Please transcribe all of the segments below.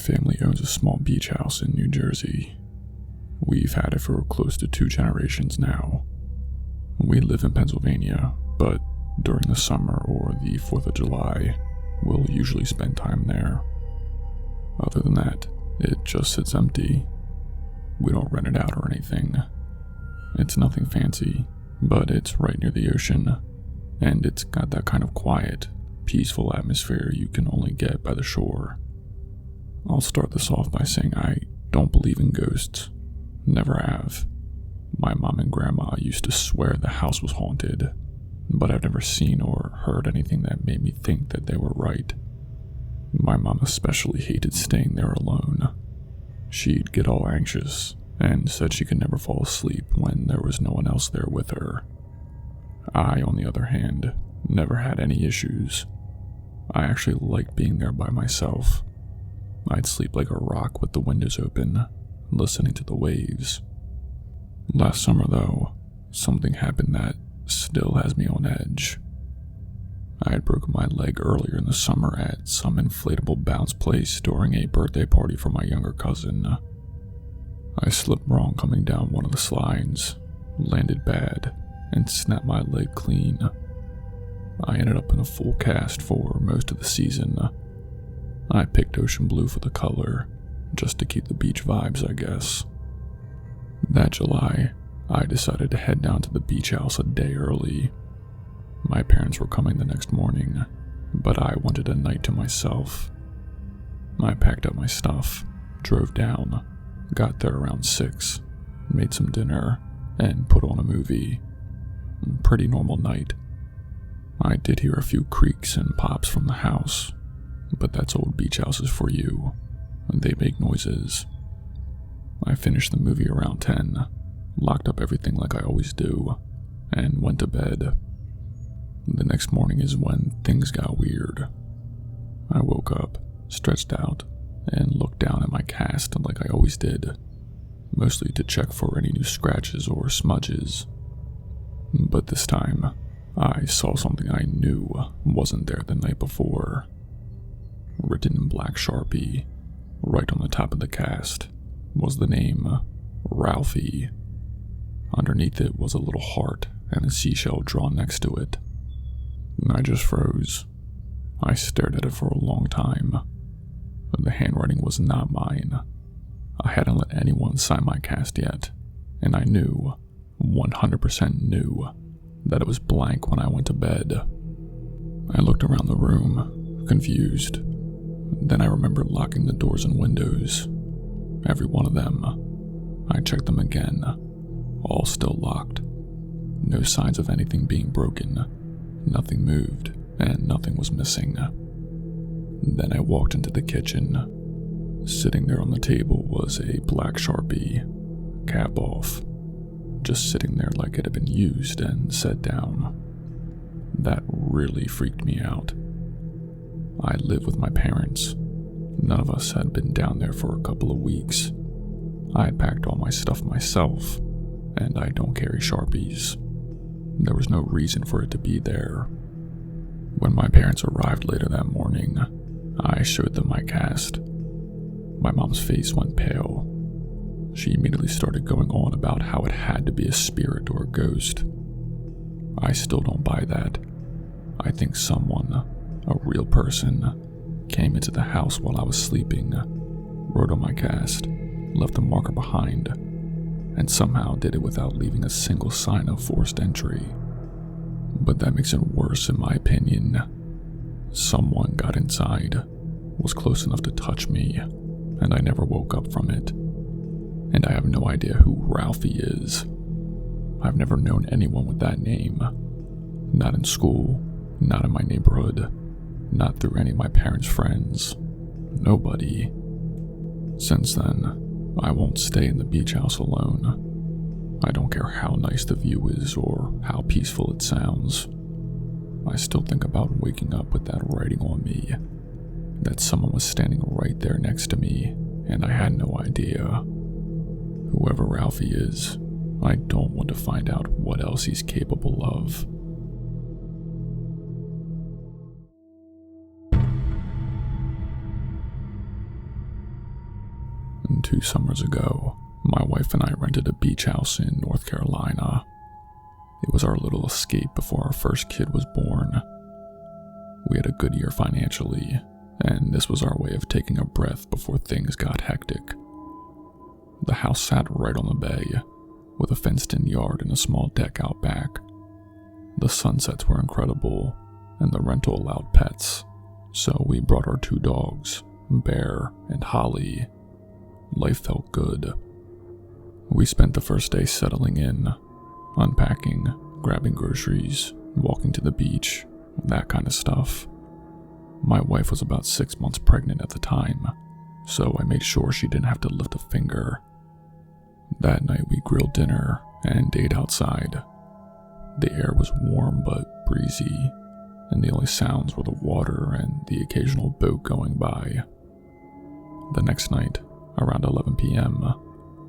family owns a small beach house in New Jersey. We've had it for close to 2 generations now. We live in Pennsylvania, but during the summer or the 4th of July, we'll usually spend time there. Other than that, it just sits empty. We don't rent it out or anything. It's nothing fancy, but it's right near the ocean, and it's got that kind of quiet, peaceful atmosphere you can only get by the shore. I'll start this off by saying I don't believe in ghosts. Never have. My mom and grandma used to swear the house was haunted, but I've never seen or heard anything that made me think that they were right. My mom especially hated staying there alone. She'd get all anxious and said she could never fall asleep when there was no one else there with her. I, on the other hand, never had any issues. I actually liked being there by myself. I'd sleep like a rock with the windows open, listening to the waves. Last summer, though, something happened that still has me on edge. I had broken my leg earlier in the summer at some inflatable bounce place during a birthday party for my younger cousin. I slipped wrong coming down one of the slides, landed bad, and snapped my leg clean. I ended up in a full cast for most of the season. I picked ocean blue for the color, just to keep the beach vibes, I guess. That July, I decided to head down to the beach house a day early. My parents were coming the next morning, but I wanted a night to myself. I packed up my stuff, drove down, got there around 6, made some dinner, and put on a movie. Pretty normal night. I did hear a few creaks and pops from the house, but that's old beach houses for you. They make noises. I finished the movie around 10, locked up everything like I always do, and went to bed. The next morning is when things got weird. I woke up, stretched out, and looked down at my cast like I always did, mostly to check for any new scratches or smudges. But this time, I saw something I knew wasn't there the night before. Written in black Sharpie, right on the top of the cast, was the name Ralphie. Underneath it was a little heart and a seashell drawn next to it. I just froze. I stared at it for a long time. The handwriting was not mine. I hadn't let anyone sign my cast yet, and I knew, 100% knew, that it was blank when I went to bed. I looked around the room, confused. Then I remembered locking the doors and windows. Every one of them. I checked them again. All still locked. No signs of anything being broken. Nothing moved, and nothing was missing. Then I walked into the kitchen. Sitting there on the table was a black Sharpie, cap off, just sitting there like it had been used and set down. That really freaked me out. I lived with my parents. None of us had been down there for a couple of weeks. I had packed all my stuff myself, and I don't carry Sharpies. There was no reason for it to be there. When my parents arrived later that morning, I showed them my cast. My mom's face went pale. She immediately started going on about how it had to be a spirit or a ghost. I still don't buy that. I think someone, a real person, came into the house while I was sleeping, wrote on my cast, left a marker behind, and somehow did it without leaving a single sign of forced entry. But that makes it worse in my opinion. Someone got inside, was close enough to touch me, and I never woke up from it. And I have no idea who Ralphie is. I've never known anyone with that name. Not in school, not in my neighborhood, not through any of my parents' friends. Nobody. Since then, I won't stay in the beach house alone. I don't care how nice the view is or how peaceful it sounds. I still think about waking up with that writing on me, that someone was standing right there next to me, and I had no idea. Whoever Ralphie is, I don't want to find out what else he's capable of. 2 summers ago, my wife and I rented a beach house in North Carolina. It was our little escape before our first kid was born. We had a good year financially, and this was our way of taking a breath before things got hectic. The house sat right on the bay, with a fenced-in yard and a small deck out back. The sunsets were incredible, and the rental allowed pets, so we brought our 2 dogs, Bear and Holly. Life felt good. We spent the first day settling in, unpacking, grabbing groceries, walking to the beach, that kind of stuff. My wife was about 6 months pregnant at the time, so I made sure she didn't have to lift a finger. That night we grilled dinner and ate outside. The air was warm but breezy, and the only sounds were the water and the occasional boat going by. The next night, around 11 p.m.,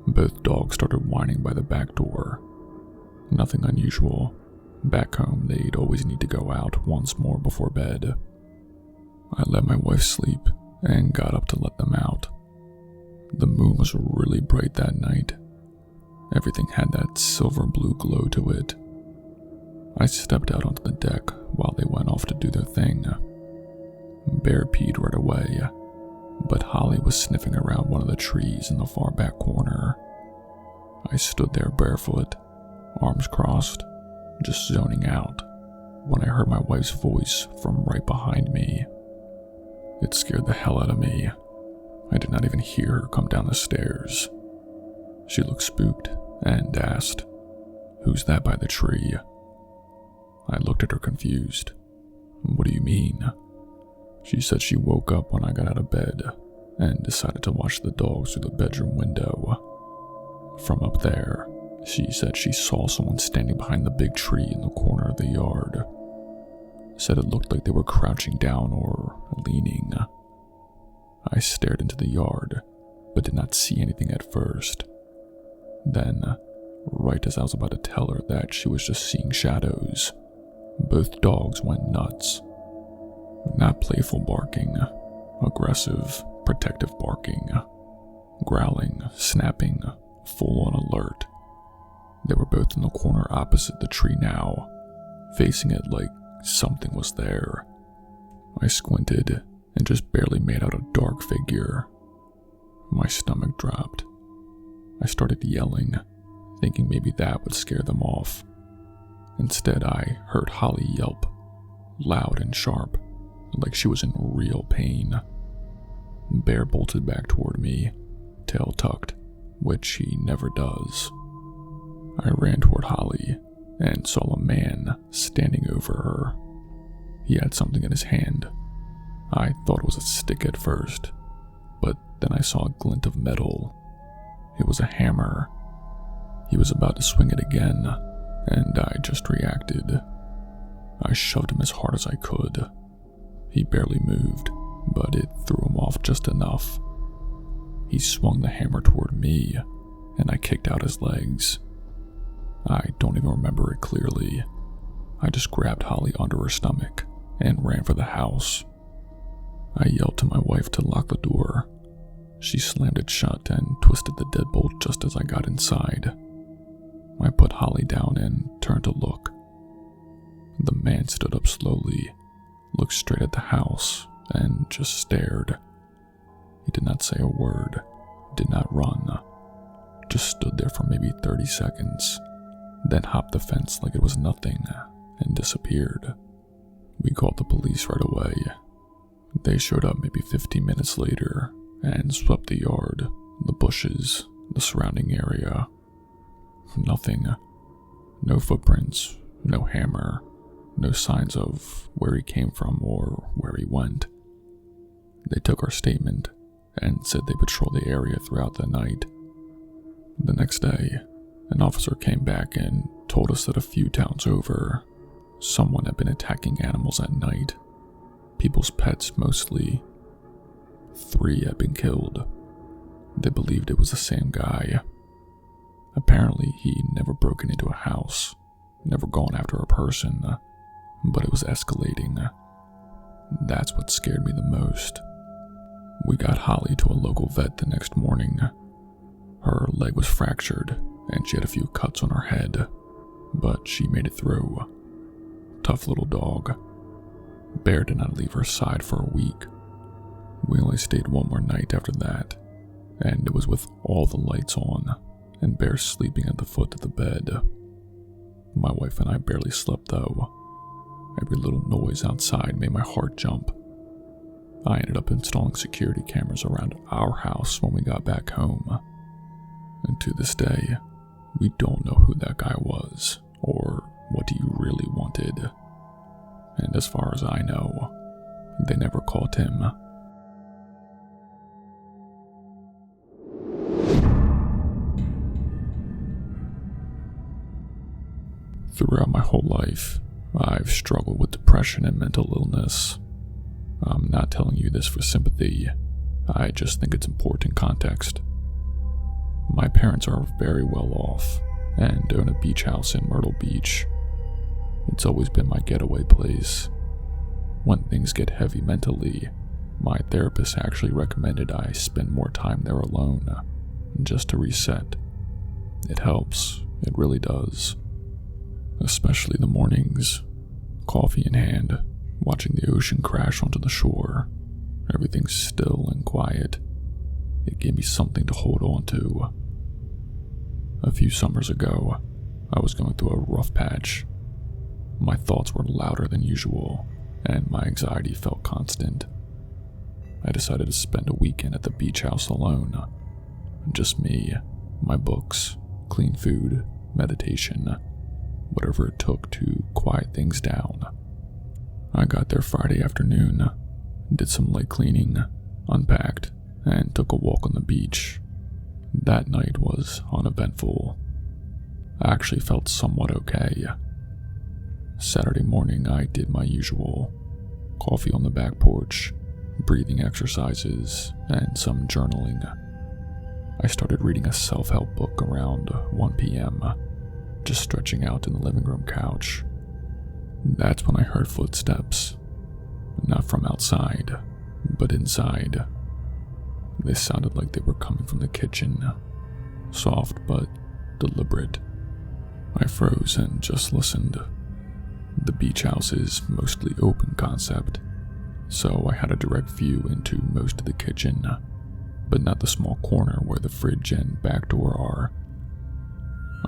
both dogs started whining by the back door. Nothing unusual. Back home, they'd always need to go out once more before bed. I let my wife sleep and got up to let them out. The moon was really bright that night. Everything had that silver blue glow to it. I stepped out onto the deck while they went off to do their thing. Bear peed right away, but Holly was sniffing around one of the trees in the far back corner. I stood there barefoot, arms crossed, just zoning out, when I heard my wife's voice from right behind me. It scared the hell out of me. I did not even hear her come down the stairs. She looked spooked and asked, "Who's that by the tree?" I looked at her confused. "What do you mean?" She said she woke up when I got out of bed and decided to watch the dogs through the bedroom window. From up there, she said she saw someone standing behind the big tree in the corner of the yard. Said it looked like they were crouching down or leaning. I stared into the yard, but did not see anything at first. Then, right as I was about to tell her that she was just seeing shadows, both dogs went nuts. Not playful barking, aggressive, protective barking, growling, snapping, full-on alert. They were both in the corner opposite the tree now, facing it like something was there. I squinted and just barely made out a dark figure. My stomach dropped. I started yelling, thinking maybe that would scare them off. Instead, I heard Holly yelp, loud and sharp, like she was in real pain. Bear bolted back toward me, tail tucked, which he never does. I ran toward Holly and saw a man standing over her. He had something in his hand. I thought it was a stick at first, but then I saw a glint of metal. It was a hammer. He was about to swing it again, and I just reacted. I shoved him as hard as I could. He barely moved, but it threw him off just enough. He swung the hammer toward me, and I kicked out his legs. I don't even remember it clearly. I just grabbed Holly under her stomach and ran for the house. I yelled to my wife to lock the door. She slammed it shut and twisted the deadbolt just as I got inside. I put Holly down and turned to look. The man stood up slowly, looked straight at the house, and just stared. He did not say a word, did not run, just stood there for maybe 30 seconds, then hopped the fence like it was nothing and disappeared. We called the police right away. They showed up maybe 15 minutes later and swept the yard, the bushes, the surrounding area. Nothing. No footprints, no hammer, no signs of where he came from or where he went. They took our statement and said they patrolled the area throughout the night. The next day, an officer came back and told us that a few towns over, someone had been attacking animals at night. People's pets mostly. 3 had been killed. They believed it was the same guy. Apparently, he'd never broken into a house, never gone after a person, but it was escalating. That's what scared me the most. We got Holly to a local vet the next morning, Her leg was fractured, and she had a few cuts on her head, but she made it through. Tough little dog. Bear did not leave her side for a week. We only stayed one more night after that, and it was with all the lights on, and Bear sleeping at the foot of the bed. My wife and I barely slept though. Every little noise outside made my heart jump. I ended up installing security cameras around our house when we got back home. And to this day, we don't know who that guy was, or what he really wanted. And as far as I know, they never caught him. Throughout my whole life, I've struggled with depression and mental illness. I'm not telling you this for sympathy, I just think it's important context. My parents are very well off and own a beach house in Myrtle Beach. It's always been my getaway place. When things get heavy mentally, my therapist actually recommended I spend more time there alone, just to reset. It helps, it really does. Especially the mornings, coffee in hand, watching the ocean crash onto the shore. Everything's still and quiet. It gave me something to hold on to. A few summers ago, I was going through a rough patch. My thoughts were louder than usual, and my anxiety felt constant. I decided to spend a weekend at the beach house alone. Just me, my books, clean food, meditation, whatever it took to quiet things down. I got there Friday afternoon, did some light cleaning, unpacked, and took a walk on the beach. That night was uneventful. I actually felt somewhat okay. Saturday morning, I did my usual. Coffee on the back porch, breathing exercises, and some journaling. I started reading a self-help book around 1 p.m., just stretching out in the living room couch. That's when I heard footsteps. Not from outside, but inside. They sounded like they were coming from the kitchen. Soft but deliberate. I froze and just listened. The beach house is mostly open concept, so I had a direct view into most of the kitchen, but not the small corner where the fridge and back door are.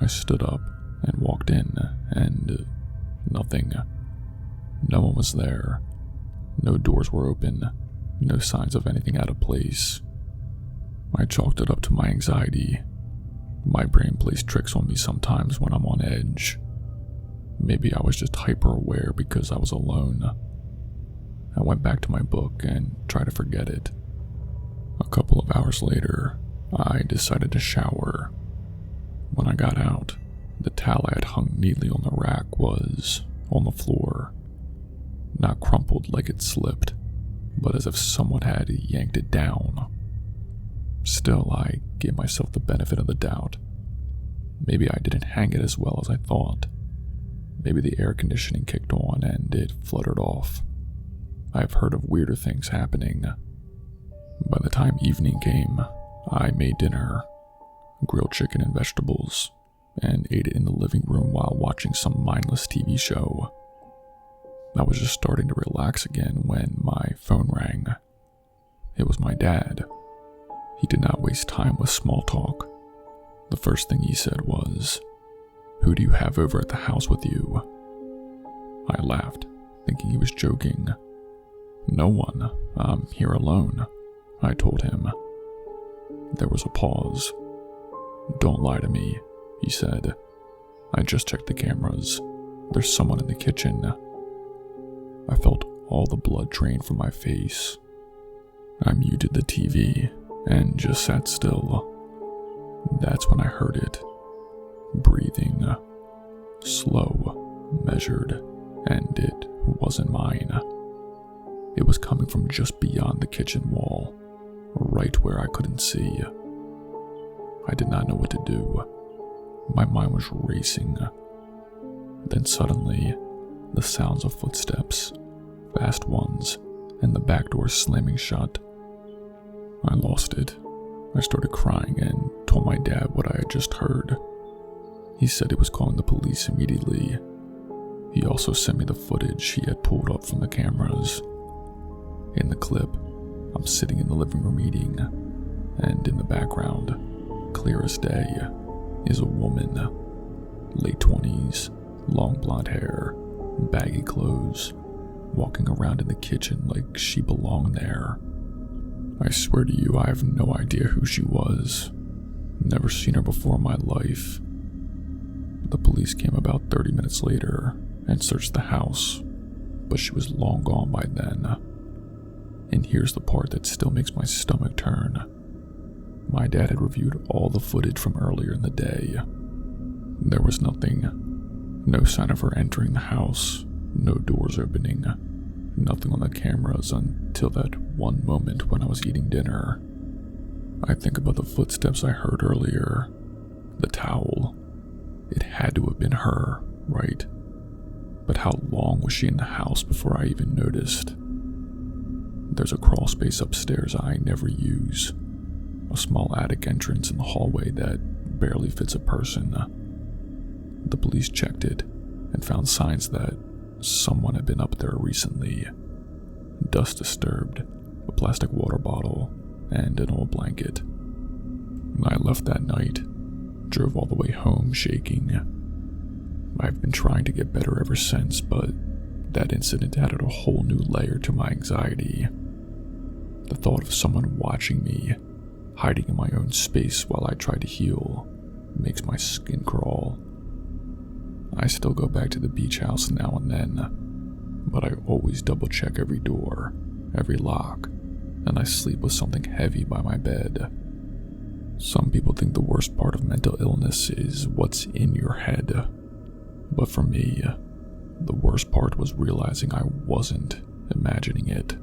I stood up and walked in, and nothing. No one was there. No doors were open. No signs of anything out of place. I chalked it up to my anxiety. My brain plays tricks on me sometimes when I'm on edge. Maybe I was just hyper-aware because I was alone. I went back to my book and tried to forget it. A couple of hours later, I decided to shower. When I got out, the towel I had hung neatly on the rack was on the floor. Not crumpled like it slipped, but as if someone had yanked it down. Still, I gave myself the benefit of the doubt. Maybe I didn't hang it as well as I thought. Maybe the air conditioning kicked on and it fluttered off. I've heard of weirder things happening. By the time evening came, I made dinner, grilled chicken and vegetables, and ate it in the living room while watching some mindless TV show. I was just starting to relax again when my phone rang. It was my dad. He did not waste time with small talk. The first thing he said was, "Who do you have over at the house with you?" I laughed, thinking he was joking. "No one. I'm here alone," I told him. There was a pause. "Don't lie to me," he said. "I just checked the cameras. There's someone in the kitchen." I felt all the blood drain from my face. I muted the TV and just sat still. That's when I heard it. Breathing. Slow, measured, and it wasn't mine. It was coming from just beyond the kitchen wall, right where I couldn't see. I did not know what to do. My mind was racing. Then suddenly, the sounds of footsteps, fast ones, and the back door slamming shut. I lost it. I started crying and told my dad what I had just heard. He said he was calling the police immediately. He also sent me the footage he had pulled up from the cameras. In the clip, I'm sitting in the living room eating, and in the background, clear as day, is a woman, late 20s, long blonde hair, baggy clothes, walking around in the kitchen like she belonged there. I swear to you, I have no idea who she was. Never seen her before in my life. The police came about 30 minutes later and searched the house, but she was long gone by then. And here's the part that still makes my stomach turn. My dad had reviewed all the footage from earlier in the day. There was nothing. No sign of her entering the house, no doors opening, nothing on the cameras until that one moment when I was eating dinner. I think about the footsteps I heard earlier. The towel. It had to have been her, right? But how long was she in the house before I even noticed? There's a crawl space upstairs I never use. A small attic entrance in the hallway that barely fits a person. The police checked it and found signs that someone had been up there recently. Dust disturbed, a plastic water bottle, and an old blanket. I left that night, drove all the way home shaking. I've been trying to get better ever since, but that incident added a whole new layer to my anxiety. The thought of someone watching me, hiding in my own space while I try to heal, makes my skin crawl. I still go back to the beach house now and then, but I always double check every door, every lock, and I sleep with something heavy by my bed. Some people think the worst part of mental illness is what's in your head, but for me, the worst part was realizing I wasn't imagining it.